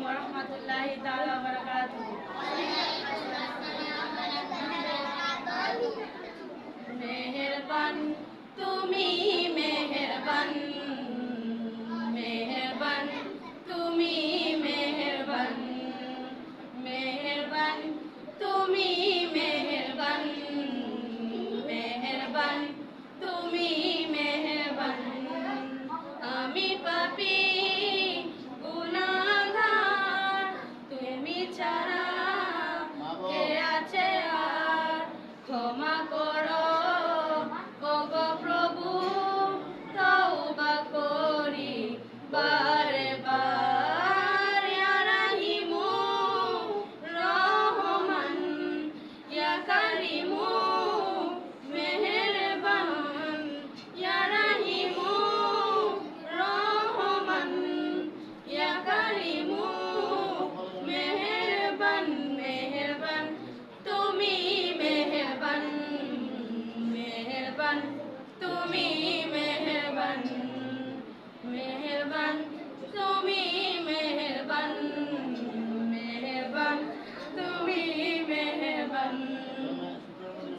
ওয়া রাহমাতুল্লাহি তাআলা ওয়া বারাকাতুহু। মেহেরবান তুমি মেহেরবান, মেহেরবান তুমি মেহেরবান, মেহেরবান তুমি মেহেরবান, মেহেরবান তুমি মেহেরবান। আমি পাপী গুনাহগার, তুমি ছাড়া কে আছে আর? ক্ষমা করো ওগো প্রভু, তওবা করি বারে বার। ইয়া রাহিমু রহমান, ইয়া কারিমু মেহেরবান, ইয়া রাহিমু রহমান, ইয়া কারিমু মেহেরবান। মেহেরবান তুমি মেহেরবান, মেহেরবান তুমি মেহেরবান, মেহেরবান তুমি মেহেরবান, মেহেরবান তুমি মেহেরবান।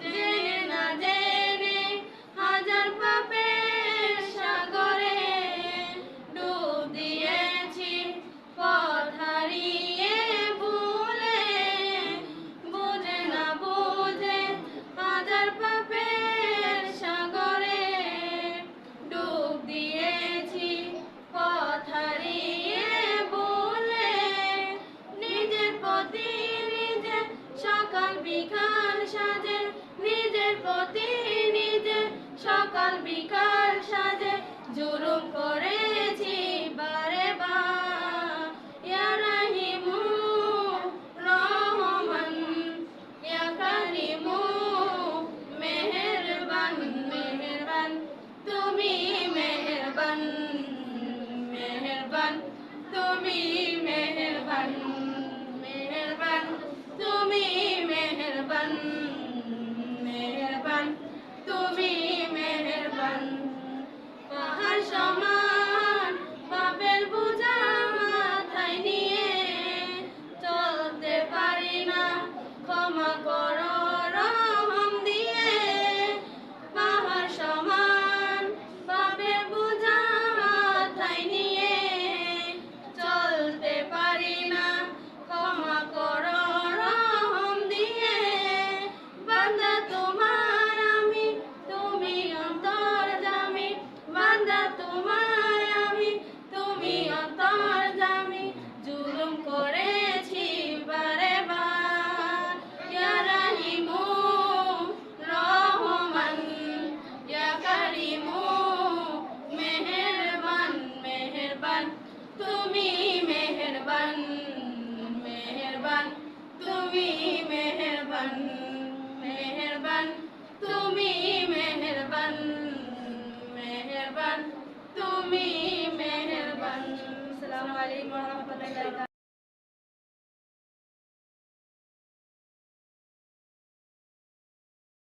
জেনে না জেনে হাজার পাপের সাগরে ডুব দিয়েছি, পথ হারিয়ে ভুলে। বুঝে না বুঝে হাজার পাপের সাগরে ডুব দিয়েছি, পথ হারিয়ে ভুলে। নিজের প্রতি নিজে সকাল বিকাল সাজে, নিজের প্রতি নিজে সকাল বিকাল সাজে জুলুম করেছি বারে বার। ইয়া রাহিমু রহমান, ইয়া কারিমু মেহেরবান, মেহেরবান তুমি মেহেরবান, মেহেরবান তুমি মেহেরবান, মেহেরবান তুমি মেহেরবান, মেহেরবান তুমি মেহেরবান। পাহাড় সমান পাপের বোঝা মাথায় নিয়ে চলতে পারি না, ক্ষমা করো রহম দিয়ে। পাহাড় সমান পাপের বোঝা মাথায় নিয়ে চলতে পারি না, ক্ষমা করো রহম দিয়ে। বান্দা তোমার আমি, তুমি অন্তর্যামী, বান্দা তোমার আমি, তুমি অন্তর্যামী। জুলুম করেছি বারে বার। ইয়া রাহিমু রহমান, ইয়া কারিমু মেহেরবান, মেহেরবান তুমি মেহেরবান, মেহেরবান তুমি মেহেরবান, মেহেরবান তুমি মেহেরবান, মেহেরবান তুমি মেহেরবান। আসসালামু আলাইকুম ওয়া রাহমাতুল্লাহি ওয়া বারাকাতুহু।